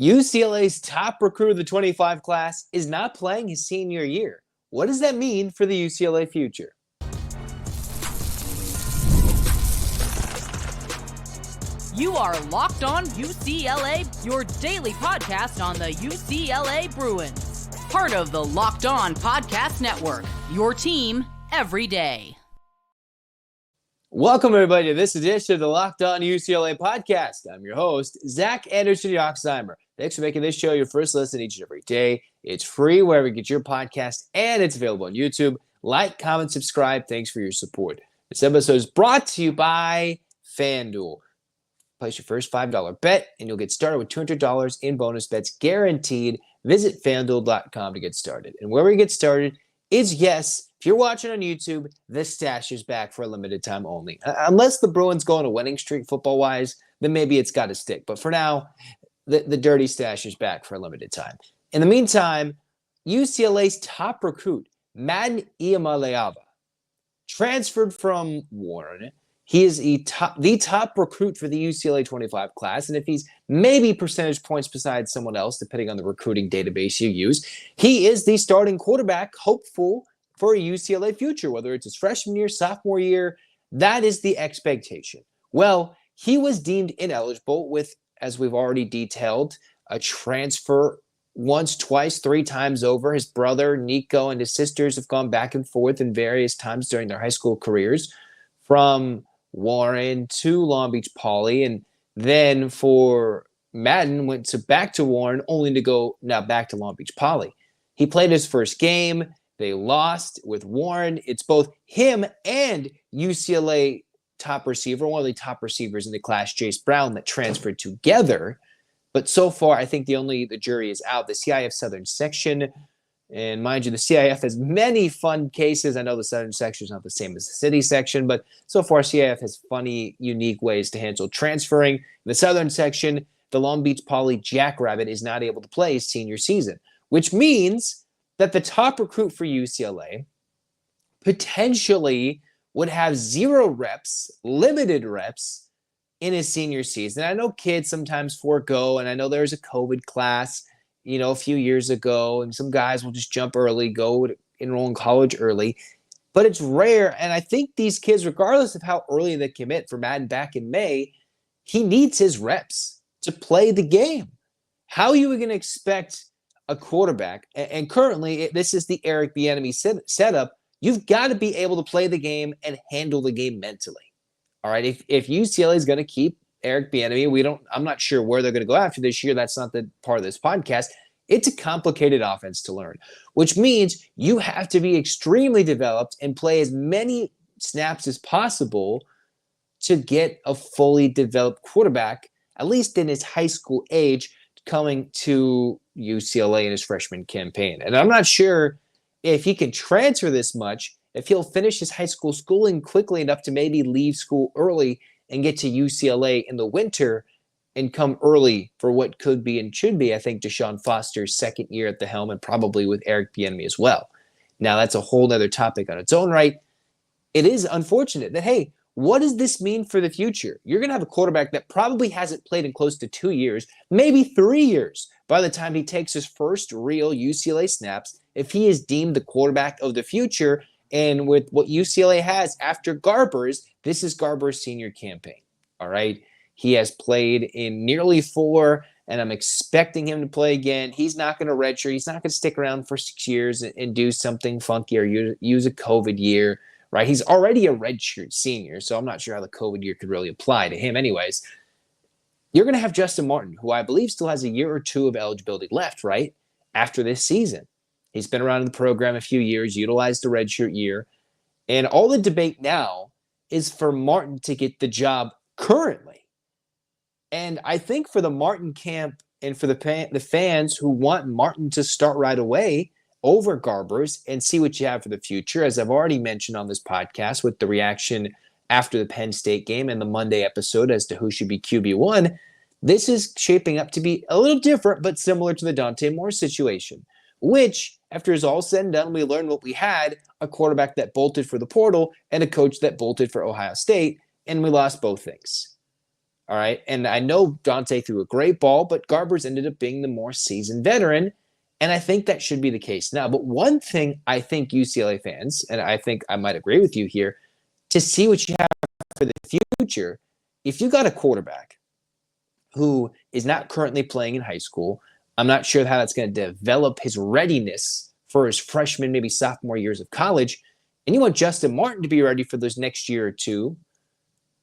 UCLA's top recruit of the 25 class is not playing his senior year. What does that mean for the UCLA future? You are Locked On UCLA, your daily podcast on the UCLA Bruins. Part of the Locked On Podcast Network, your team every day. Welcome, everybody, to this edition of the Locked On UCLA podcast. I'm your host, Zach Anderson-Yoxsimer. Thanks for making this show your first listen each and every day. It's free wherever you get your podcast, and it's available on YouTube. Like, comment, subscribe. Thanks for your support. This episode is brought to you by FanDuel. Place your first $5 bet, and you'll get started with $200 in bonus bets guaranteed. Visit FanDuel.com to get started. And where we get started is, yes, if you're watching on YouTube, the stash is back for a limited time only. Unless the Bruins go on a winning streak football-wise, then maybe it's got to stick. But for now, the dirty stash is back for a limited time. In the meantime, UCLA's top recruit, Madden Iamaleava, transferred from Warren. He is the top recruit for the UCLA 25 class, and if he's maybe percentage points beside someone else, depending on the recruiting database you use, he is the starting quarterback, hopeful for a UCLA future, whether it's his freshman year, sophomore year. That is the expectation. Well, he was deemed ineligible with, as we've already detailed, a transfer once, twice, three times over. His brother, Nico, and his sisters have gone back and forth in various times during their high school careers from Warren to Long Beach Poly, and then for Madden went back to Warren, only to go now back to Long Beach Poly. He played his first game. They lost with Warren. It's both him and UCLA top receiver, one of the top receivers in the class, Jace Brown, that transferred together. But so far, I think the jury is out. The CIF Southern Section, and mind you, the CIF has many fun cases. I know the Southern Section is not the same as the City Section, but so far CIF has funny, unique ways to handle transferring. In the Southern Section, the Long Beach Poly Jackrabbit is not able to play his senior season, which means that the top recruit for UCLA potentially would have 0 reps, limited reps in his senior season. I know kids sometimes forego, and I know there's a COVID class, a few years ago, and some guys will just jump early, go enroll in college early, but it's rare. And I think these kids, regardless of how early they commit, for Madden back in May, he needs his reps to play the game. How are you going to expect a quarterback, and currently this is the Eric Bieniemy setup, you've got to be able to play the game and handle the game mentally. All right, if UCLA is going to keep Eric Bieniemy, I'm not sure where they're going to go after this year. That's not the part of this podcast. It's a complicated offense to learn, which means you have to be extremely developed and play as many snaps as possible to get a fully developed quarterback, at least in his high school age, coming to UCLA in his freshman campaign. And I'm not sure if he can transfer this much, if he'll finish his high school schooling quickly enough to maybe leave school early and get to UCLA in the winter and come early for what could be and should be, I think, Deshaun Foster's second year at the helm, and probably with Eric Bieniemy as well. Now, that's a whole other topic on its own right. It is unfortunate that, hey, what does this mean for the future? You're going to have a quarterback that probably hasn't played in close to 2 years, maybe 3 years, by the time he takes his first real UCLA snaps, if he is deemed the quarterback of the future. And with what UCLA has after Garbers, this is Garbers' senior campaign. All right. He has played in nearly 4, and I'm expecting him to play again. He's not going to redshirt. He's not going to stick around for 6 years and do something funky or use a COVID year, right? He's already a redshirt senior, so I'm not sure how the COVID year could really apply to him anyways. You're going to have Justyn Martin, who I believe still has a year or 2 of eligibility left, right, after this season. He's been around in the program a few years, utilized the redshirt year, and all the debate now is for Martin to get the job currently. And I think for the Martin camp and for the fans who want Martin to start right away over Garbers and see what you have for the future, as I've already mentioned on this podcast with the reaction after the Penn State game and the Monday episode as to who should be QB1, this is shaping up to be a little different but similar to the Dante Moore situation, which, after it's all said and done, we learned what we had, a quarterback that bolted for the portal and a coach that bolted for Ohio State, and we lost both things. All right. And I know Dante threw a great ball, but Garbers ended up being the more seasoned veteran. And I think that should be the case now. But one thing I think UCLA fans, and I think I might agree with you here, to see what you have for the future, if you got a quarterback who is not currently playing in high school, I'm not sure how that's going to develop his readiness for his freshman, maybe sophomore years of college, and you want Justyn Martin to be ready for those next year or two,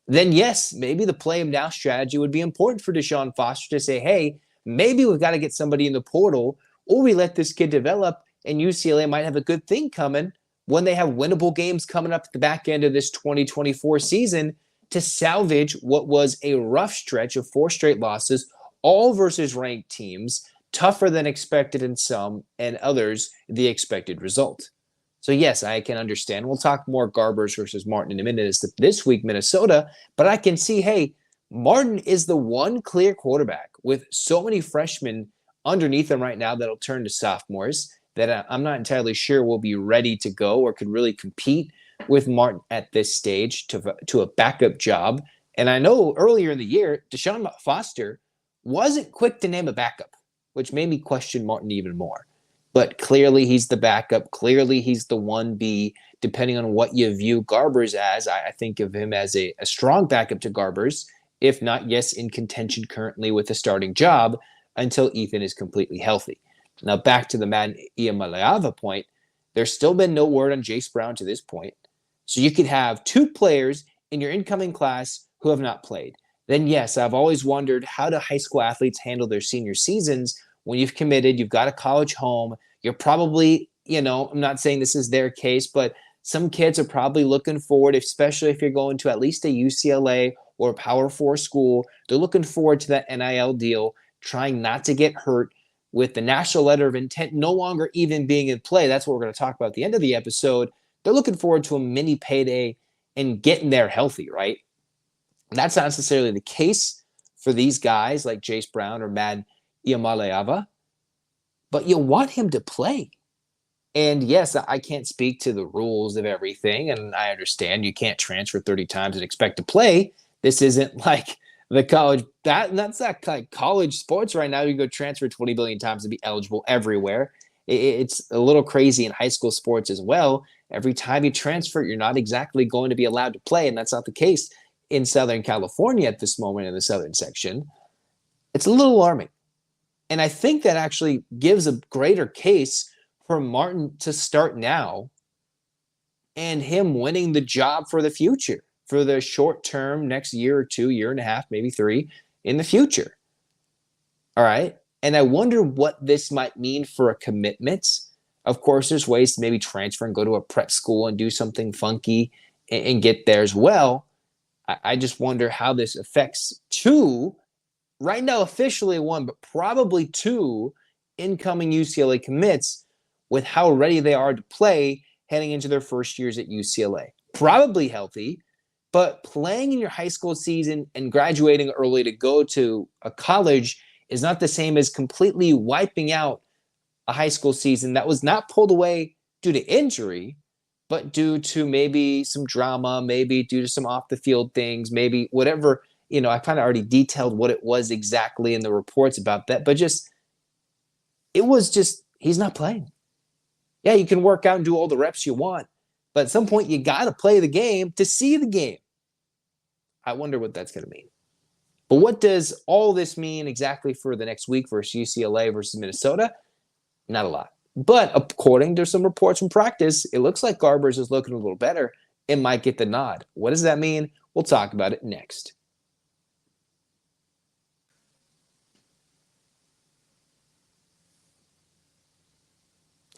then yes, maybe the play him now strategy would be important for Deshaun Foster to say, hey, maybe we've got to get somebody in the portal, or we let this kid develop, and UCLA might have a good thing coming when they have winnable games coming up at the back end of this 2024 season to salvage what was a rough stretch of 4 straight losses, all versus ranked teams, tougher than expected in some, and others, the expected result. So yes, I can understand. We'll talk more Garbers versus Martin in a minute as this week, Minnesota, but I can see, hey, Martin is the one clear quarterback with so many freshmen underneath him right now that'll turn to sophomores that I'm not entirely sure will be ready to go or could really compete with Martin at this stage to a backup job. And I know earlier in the year, Deshaun Foster wasn't quick to name a backup, which made me question Martin even more. But clearly he's the backup. Clearly he's the 1B, depending on what you view Garbers as. I think of him as a strong backup to Garbers, if not, yes, in contention currently with a starting job until Ethan is completely healthy. Now back to the Madden Iamaleava point, there's still been no word on Jace Brown to this point. So you could have 2 players in your incoming class who have not played. Then yes, I've always wondered, how do high school athletes handle their senior seasons when you've committed, you've got a college home, you're probably, I'm not saying this is their case, but some kids are probably looking forward, especially if you're going to at least a UCLA or a Power 4 school, they're looking forward to that NIL deal, trying not to get hurt with the national letter of intent no longer even being in play. That's what we're going to talk about at the end of the episode. They're looking forward to a mini payday and getting there healthy, right? And that's not necessarily the case for these guys like Jace Brown or Madden Iamaleava, but you want him to play. And yes, I can't speak to the rules of everything, and I understand you can't transfer 30 times and expect to play. This isn't like the college, that's not like college sports right now. You can go transfer 20 billion times and be eligible everywhere. It's a little crazy in high school sports as well. Every time you transfer, you're not exactly going to be allowed to play, and that's not the case in Southern California at this moment in the Southern section. It's a little alarming. And I think that actually gives a greater case for Martin to start now and him winning the job for the future, for the short term, next year or 2, year and a half, maybe 3 in the future. All right. And I wonder what this might mean for a commitment. Of course, there's ways to maybe transfer and go to a prep school and do something funky and get there as well. I just wonder how this affects 2, right now officially 1, but probably 2 incoming UCLA commits with how ready they are to play heading into their first years at UCLA. Probably healthy, but playing in your high school season and graduating early to go to a college is not the same as completely wiping out a high school season that was not pulled away due to injury, but due to maybe some drama, maybe due to some off the field things, maybe whatever. I kind of already detailed what it was exactly in the reports about that, but he's not playing. Yeah, you can work out and do all the reps you want, but at some point you got to play the game to see the game. I wonder what that's going to mean. But what does all this mean exactly for the next week versus UCLA versus Minnesota? Not a lot. But according to some reports from practice, it looks like Garbers is looking a little better and might get the nod. What does that mean? We'll talk about it next.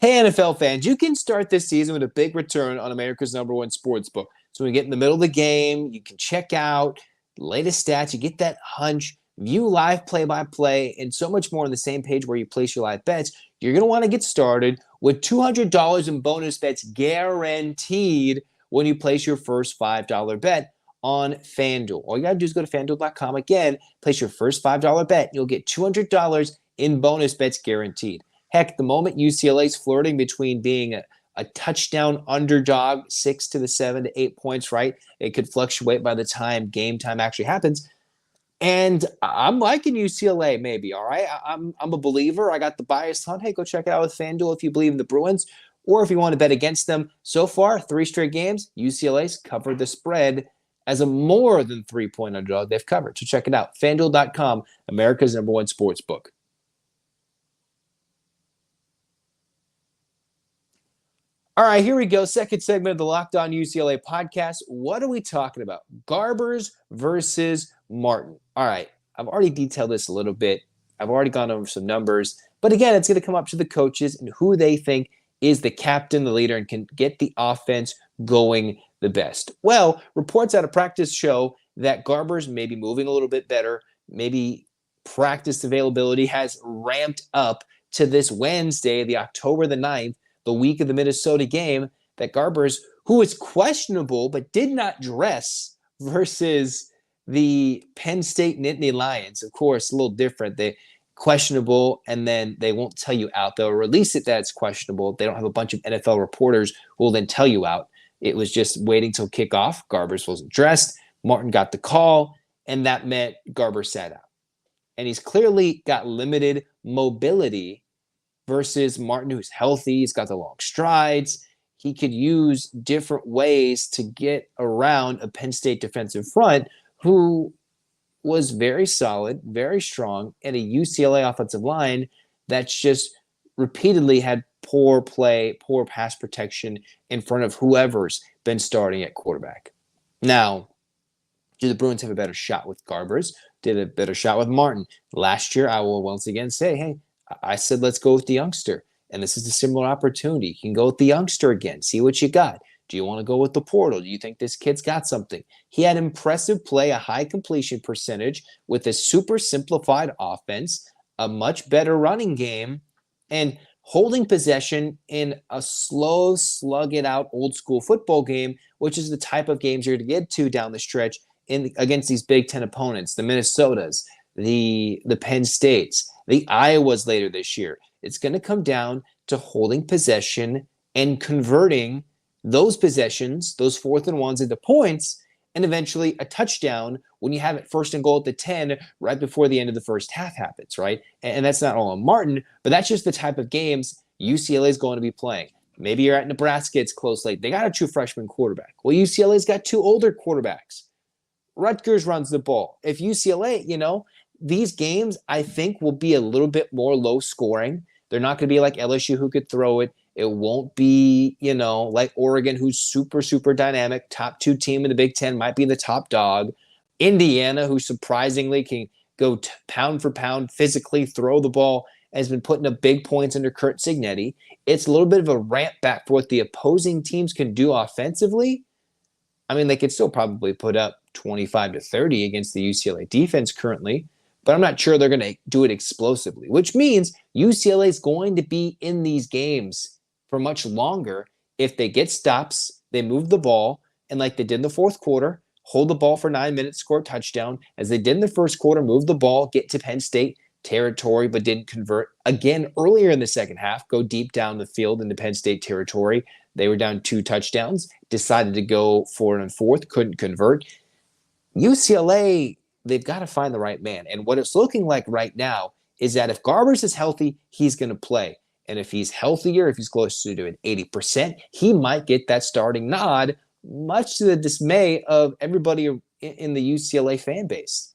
Hey, NFL fans, you can start this season with a big return on America's #1 sports book. So when you get in the middle of the game, you can check out the latest stats, you get that hunch, view live play-by-play, and so much more on the same page where you place your live bets. You're going to want to get started with $200 in bonus bets guaranteed when you place your first $5 bet on FanDuel. All you got to do is go to FanDuel.com again, place your first $5 bet, and you'll get $200 in bonus bets guaranteed. Heck, the moment UCLA is flirting between being a touchdown underdog, 6 to the 7 to 8 points, right? It could fluctuate by the time game time actually happens. And I'm liking UCLA maybe, all right? I'm a believer. I got the bias on, hey, go check it out with FanDuel if you believe in the Bruins or if you want to bet against them. So far, 3 straight games, UCLA's covered the spread as a more than 3-point underdog they've covered. So check it out. FanDuel.com, America's #1 sports book. All right, here we go. Second segment of the Locked On UCLA podcast. What are we talking about? Garbers versus Martin. All right, I've already detailed this a little bit. I've already gone over some numbers. But again, it's going to come up to the coaches and who they think is the captain, the leader, and can get the offense going the best. Well, reports out of practice show that Garbers may be moving a little bit better. Maybe practice availability has ramped up to this Wednesday, the October the 9th, the week of the Minnesota game, that Garbers, who is questionable but did not dress versus the Penn State Nittany Lions. Of course, a little different. They questionable, and then they won't tell you out. They'll release it that it's questionable. They don't have a bunch of NFL reporters who will then tell you out. It was just waiting till kickoff. Garbers wasn't dressed. Martin got the call, and that meant Garbers sat out. And he's clearly got limited mobility versus Martin, who's healthy. He's got the long strides. He could use different ways to get around a Penn State defensive front who was very solid, very strong, and a UCLA offensive line that's just repeatedly had poor play, poor pass protection in front of whoever's been starting at quarterback. Now, do the Bruins have a better shot with Garbers? Did a better shot with Martin? Last year, I will once again say, hey, I said, let's go with the youngster. And this is a similar opportunity. You can go with the youngster again. See what you got. Do you want to go with the portal? Do you think this kid's got something? He had impressive play, a high completion percentage with a super simplified offense, a much better running game, and holding possession in a slow, slug-it-out old-school football game, which is the type of games you're going to get to down the stretch against these Big Ten opponents, the Minnesotas, the Penn States, the Iowas later this year. It's going to come down to holding possession and converting those possessions, those 4th and 1s into points, and eventually a touchdown when you have it 1st and goal at the 10 right before the end of the first half happens, right? And that's not all on Martin, but that's just the type of games UCLA is going to be playing. Maybe you're at Nebraska, it's close late. They got a true freshman quarterback. Well, UCLA's got 2 older quarterbacks. Rutgers runs the ball. If UCLA, these games, I think, will be a little bit more low scoring. They're not going to be like LSU who could throw it. It won't be, like Oregon, who's super, super dynamic. Top 2 team in the Big Ten, might be the top dog. Indiana, who surprisingly can go pound for pound, physically throw the ball, has been putting up big points under Curt Cignetti. It's a little bit of a ramp back for what the opposing teams can do offensively. I mean, they could still probably put up 25 to 30 against the UCLA defense currently, but I'm not sure they're going to do it explosively, which means UCLA is going to be in these games for much longer. If they get stops, they move the ball, and like they did in the 4th quarter, hold the ball for 9 minutes, score a touchdown, as they did in the 1st quarter, move the ball, get to Penn State territory, but didn't convert. Again, earlier in the second half, go deep down the field into Penn State territory. They were down 2 touchdowns, decided to go for it on 4th, couldn't convert. UCLA, they've got to find the right man. And what it's looking like right now is that if Garbers is healthy, he's going to play. And if he's healthier, if he's closer to an 80%, he might get that starting nod, much to the dismay of everybody in the UCLA fan base.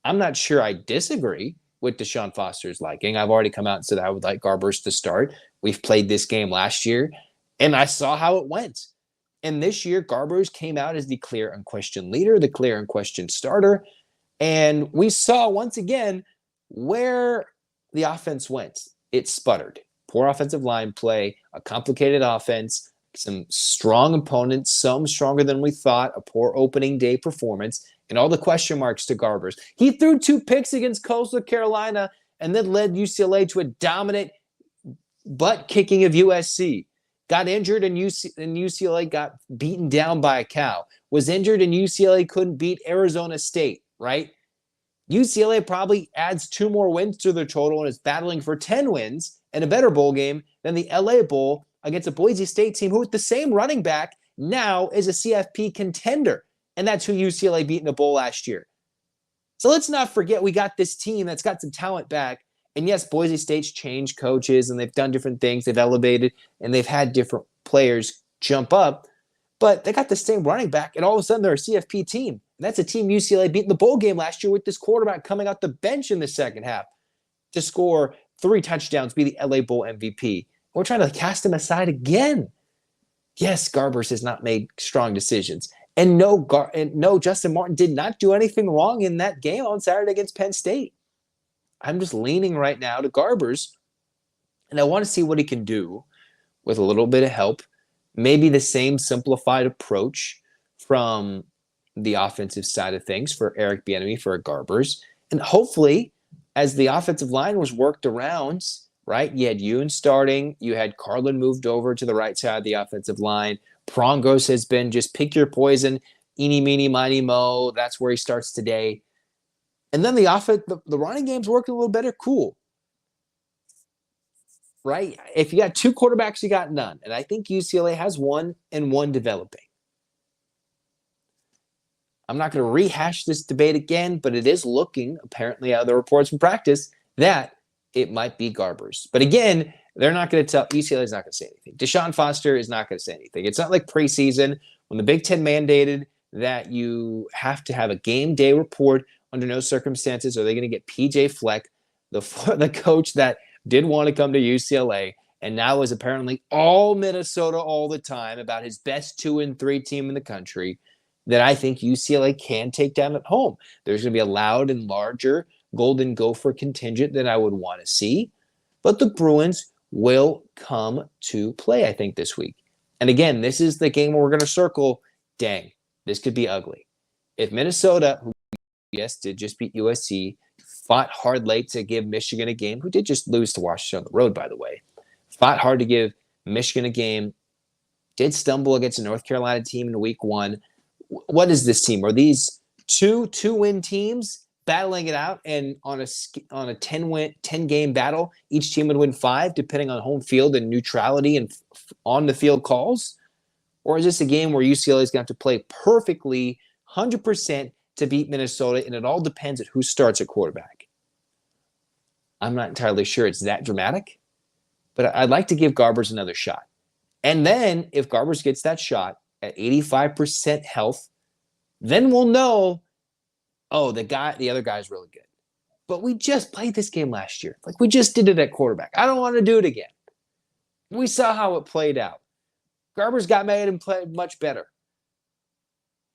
I'm not sure I disagree with Deshaun Foster's liking. I've already come out and said I would like Garbers to start. We've played this game last year, and I saw how it went. And this year, Garbers came out as the clear unquestioned leader, the clear unquestioned starter. And we saw once again where the offense went. It sputtered. Poor offensive line play, a complicated offense, some strong opponents, some stronger than we thought, a poor opening day performance, and all the question marks to Garbers. He threw 2 picks against Coastal Carolina and then led UCLA to a dominant butt kicking of USC. Got injured and UCLA got beaten down by a cow. Was injured and UCLA couldn't beat Arizona State, right? UCLA probably adds 2 more wins to their total and is battling for 10 wins and a better bowl game than the LA Bowl against a Boise State team who, with the same running back, now is a CFP contender. And that's who UCLA beat in the bowl last year. So let's not forget we got this team that's got some talent back. And yes, Boise State's changed coaches and they've done different things. They've elevated and they've had different players jump up. But they got the same running back, and all of a sudden they're a CFP team. And that's a team UCLA beat in the bowl game last year with this quarterback coming out the bench in the second half to score 3 touchdowns, be the LA Bowl MVP. We're trying to cast him aside again. Yes, Garbers has not made strong decisions. And no, Justyn Martin did not do anything wrong in that game on Saturday against Penn State. I'm just leaning right now to Garbers, and I want to see what he can do with a little bit of help. Maybe the same simplified approach from the offensive side of things for Eric Bieniemy, for Garbers. And hopefully, as the offensive line was worked around, right, you had Yoon starting, you had Carlin moved over to the right side of the offensive line. Prongos has been just pick your poison, eeny, meeny, miny, mo. That's where he starts today. And then the running game's working a little better. Cool. Right? If you got 2 quarterbacks, you got none. And I think UCLA has one and one developing. I'm not going to rehash this debate again, but it is looking, apparently out of the reports from practice, that it might be Garbers. But again, they're not going to tell, UCLA is not going to say anything. Deshaun Foster is not going to say anything. It's not like preseason when the Big Ten mandated that you have to have a game day report. Under no circumstances are they going to get PJ Fleck, the coach that did want to come to UCLA and now is apparently all Minnesota all the time about his best 2-3 team in the country, that I think UCLA can take down at home. There's going to be a loud and larger Golden Gopher contingent than I would want to see, but the Bruins will come to play, I think, this week. And again, this is the game where we're going to circle, dang, this could be ugly. If Minnesota, who yes, did just beat USC, fought hard late to give Michigan a game, who did just lose to Washington on the road, by the way, fought hard to give Michigan a game, did stumble against a North Carolina team in week 1. What is this team? Are these two-win teams battling it out, and on a 10-game battle, each team would win 5, depending on home field and neutrality and on-the-field calls? Or is this a game where UCLA is going to have to play perfectly, 100%, to beat Minnesota, and it all depends on who starts at quarterback? I'm not entirely sure it's that dramatic, but I'd like to give Garbers another shot. And then if Garbers gets that shot at 85% health, then we'll know, oh, the other guy's really good. But we just played this game last year. Like, we just did it at quarterback. I don't want to do it again. We saw how it played out. Garbers got made and played much better.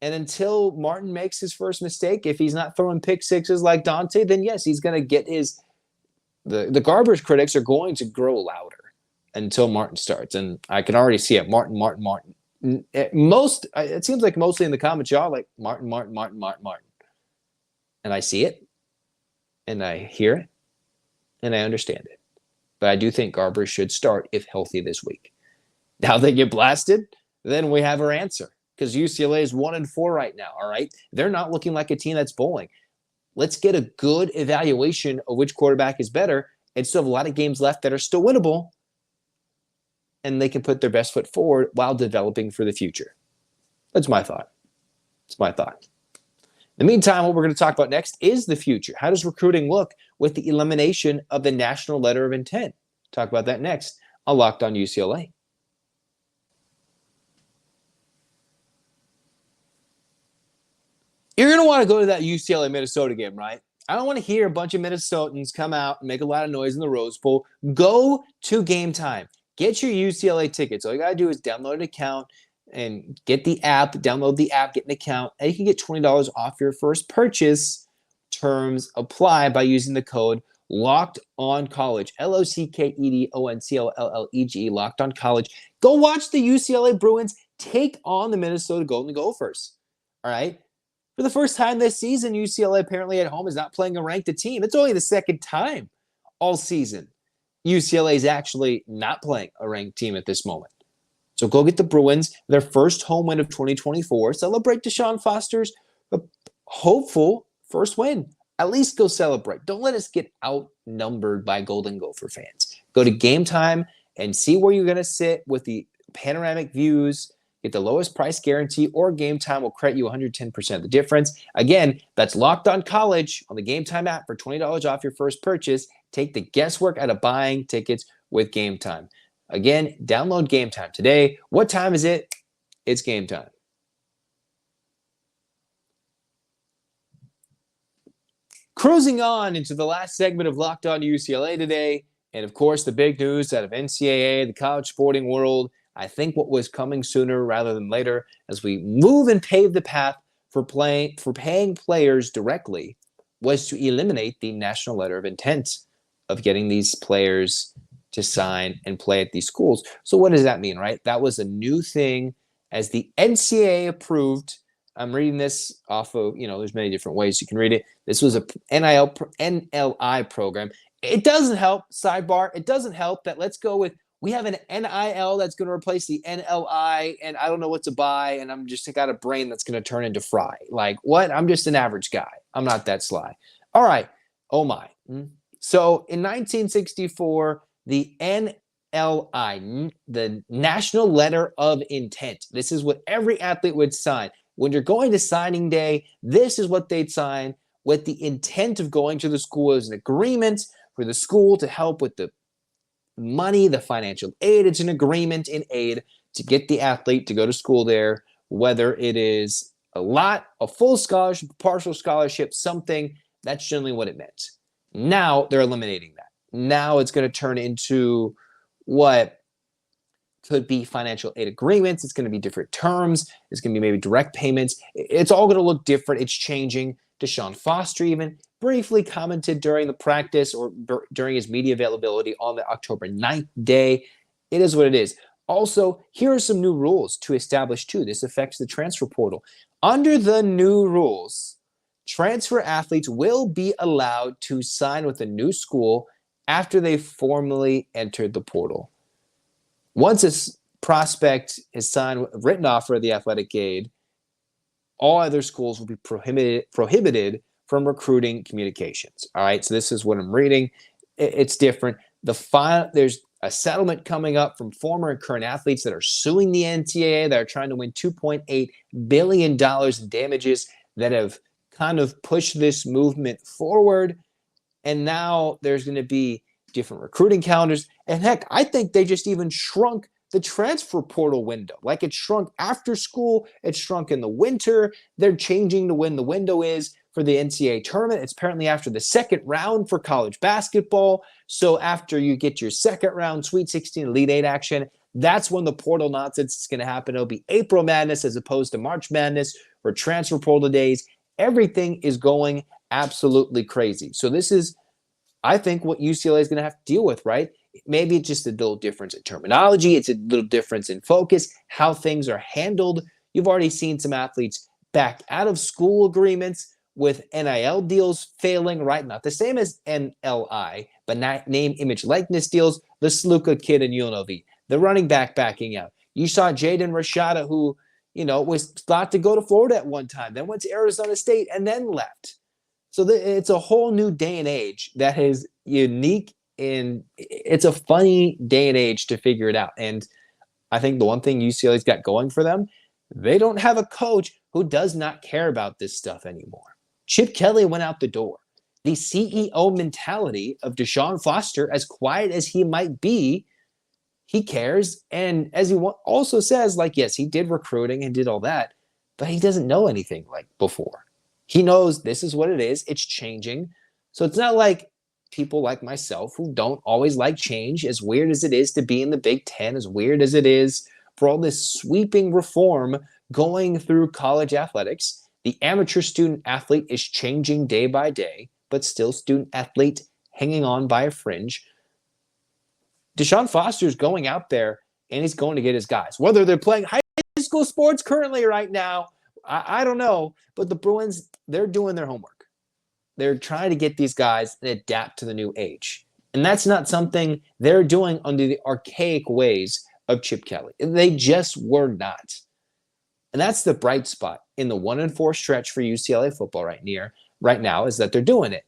And until Martin makes his first mistake, if he's not throwing pick sixes like Dante, then yes, he's going to get the Garbers critics are going to grow louder until Martin starts. And I can already see it. Martin. It seems like mostly in the comments, y'all like Martin. And I see it, and I hear it, and I understand it. But I do think Garbers should start if healthy this week. Now they get blasted, then we have our answer. Because UCLA is 1-4 right now, all right? They're not looking like a team that's bowling. Let's get a good evaluation of which quarterback is better and still have a lot of games left that are still winnable, and they can put their best foot forward while developing for the future. That's my thought. It's my thought. In the meantime, what we're going to talk about next is the future. How does recruiting look with the elimination of the national letter of intent? Talk about that next on Locked On UCLA. You're going to want to go to that UCLA-Minnesota game, right? I don't want to hear a bunch of Minnesotans come out and make a lot of noise in the Rose Bowl. Go to Game Time. Get your UCLA tickets. All you got to do is download an account and get the app, download the app, get an account, and you can get $20 off your first purchase. Terms apply by using the code Locked On College, LOCKEDONCOLLEGE, Locked On College. Go watch the UCLA Bruins take on the Minnesota Golden Gophers. All right? For the first time this season, UCLA apparently at home is not playing a ranked team. It's only the second time all season UCLA is actually not playing a ranked team at this moment. So go get the Bruins, their first home win of 2024. Celebrate Deshaun Foster's hopeful first win. At least go celebrate. Don't let us get outnumbered by Golden Gopher fans. Go to Game Time and see where you're going to sit with the panoramic views. Get the lowest price guarantee or Game Time will credit you 110% of the difference. Again, that's Locked On College on the Game Time app for $20 off your first purchase. Take the guesswork out of buying tickets with Game Time. Again, download Game Time today. What time is it? It's game time. Cruising on into the last segment of Locked On UCLA today, and of course the big news out of NCAA, the college sporting world. I think what was coming sooner rather than later as we move and pave the path for paying players directly was to eliminate the national letter of intent of getting these players to sign and play at these schools. So what does that mean, right? That was a new thing as the NCAA approved. I'm reading this off of, there's many different ways you can read it. This was a NLI program. It doesn't help, sidebar, it doesn't help that we have an NIL that's going to replace the NLI, and I don't know what to buy, and I got a brain that's going to turn into fry. Like, what? I'm just an average guy. I'm not that sly. All right. Oh, my. So in 1964, the NLI, the National Letter of Intent, this is what every athlete would sign. When you're going to signing day, this is what they'd sign with the intent of going to the school as an agreement for the school to help with the money, the financial aid. It's an agreement in aid to get the athlete to go to school there, whether it is a full scholarship, partial scholarship, something. That's generally what it meant. Now they're eliminating that. Now it's going to turn into what could be financial aid agreements. It's going to be different terms. It's going to be maybe direct payments. It's all going to look different. It's changing. Deshaun Foster even briefly commented during the practice or during his media availability on the October 9th day. It is what it is. Also, here are some new rules to establish too. This affects the transfer portal. Under the new rules, transfer athletes will be allowed to sign with a new school after they formally entered the portal. Once a prospect is signed a written offer of the athletic aid, all other schools will be prohibited from recruiting communications. All right, so this is what I'm reading. It's different. There's a settlement coming up from former and current athletes that are suing the NCAA that are trying to win $2.8 billion in damages that have kind of pushed this movement forward. And now there's going to be different recruiting calendars. And heck, I think they just even shrunk the transfer portal window. Like, it shrunk after school. It shrunk in the winter. They're changing to when the window is for the NCAA tournament. It's apparently after the second round for college basketball. So after you get your second round Sweet 16 Elite 8 action, that's when the portal nonsense is going to happen. It'll be April Madness as opposed to March Madness for transfer portal days. Everything is going absolutely crazy. So this is, I think, what UCLA is going to have to deal with, right? Maybe it's just a little difference in terminology. It's a little difference in focus, how things are handled. You've already seen some athletes back out of school agreements with NIL deals failing, right? Not the same as NLI, but name, image, likeness deals. The Sluka kid in UNLV, the running back backing out. You saw Jaden Rashada, who, was thought to go to Florida at one time, then went to Arizona State and then left. So it's a whole new day and age that is unique, and it's a funny day and age to figure it out. And I think the one thing UCLA's got going for them, they don't have a coach who does not care about this stuff anymore. Chip Kelly went out the door. The CEO mentality of Deshaun Foster, as quiet as he might be, he cares. And as he also says, yes, he did recruiting and did all that, but he doesn't know anything like before. He knows this is what it is. It's changing. So it's not like people like myself who don't always like change, as weird as it is to be in the Big Ten, as weird as it is for all this sweeping reform going through college athletics. The amateur student athlete is changing day by day, but still student athlete hanging on by a fringe. Deshaun Foster is going out there and he's going to get his guys. Whether they're playing high school sports currently right now, I don't know, but the Bruins, they're doing their homework. They're trying to get these guys and adapt to the new age. And that's not something they're doing under the archaic ways of Chip Kelly. They just were not. And that's the bright spot in the 1-4 stretch for UCLA football right now, is that they're doing it.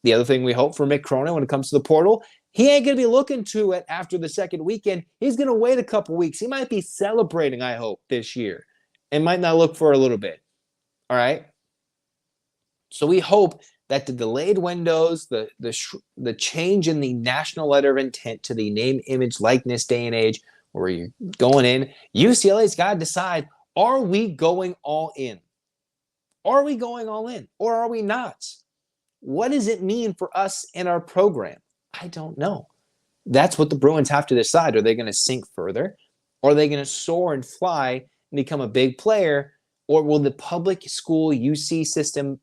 The other thing we hope for Mick Cronin when it comes to the portal, He ain't going to be looking to it after the second weekend. He's going to wait a couple weeks. He might be celebrating, I hope, this year, and might not look for a little bit. All right? So we hope that the delayed windows, the change in the national letter of intent to the name, image, likeness day and age, where you're going in, UCLA's got to decide, are we going all in? Are we going all in or are we not? What does it mean for us and our program? I don't know. That's what the Bruins have to decide. Are they going to sink further? Or are they going to soar and fly and become a big player? Or will the public school UC system,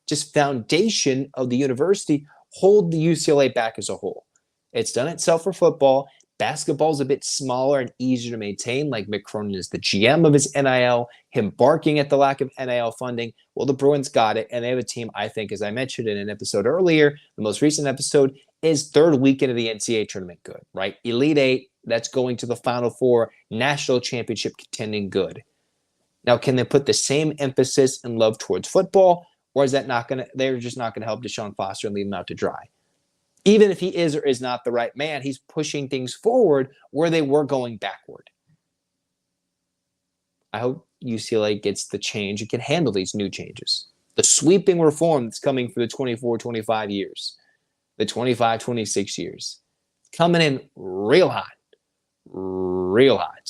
just foundation of the university, hold the UCLA back as a whole? It's done itself for football. Basketball is a bit smaller and easier to maintain, like Mick Cronin is the GM of his NIL, him barking at the lack of NIL funding. Well, the Bruins got it, and they have a team, I think, as I mentioned in an episode earlier, the most recent episode, is third weekend of the NCAA tournament good, right? Elite Eight, that's going to the Final Four, national championship contending good. Now, can they put the same emphasis and love towards football, or is that not going to, they're just not going to help Deshaun Foster and leave him out to dry? Even if he is or is not the right man, he's pushing things forward where they were going backward. I hope UCLA gets the change and can handle these new changes. The sweeping reform that's coming for the 24-25 years, the 25-26 years. Coming in real hot. Real hot.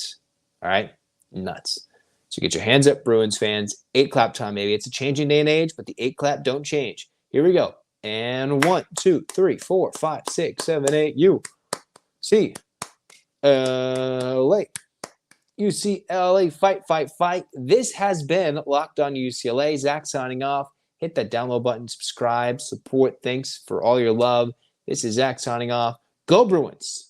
All right? Nuts. So get your hands up, Bruins fans. 8 clap time, maybe. It's a changing day and age, but the 8 clap don't change. Here we go. And 1, 2, 3, 4, 5, 6, 7, 8. UCLA. UCLA, fight, fight, fight. This has been Locked On UCLA. Zach signing off. Hit that download button, subscribe, support. Thanks for all your love. This is Zach signing off. Go Bruins.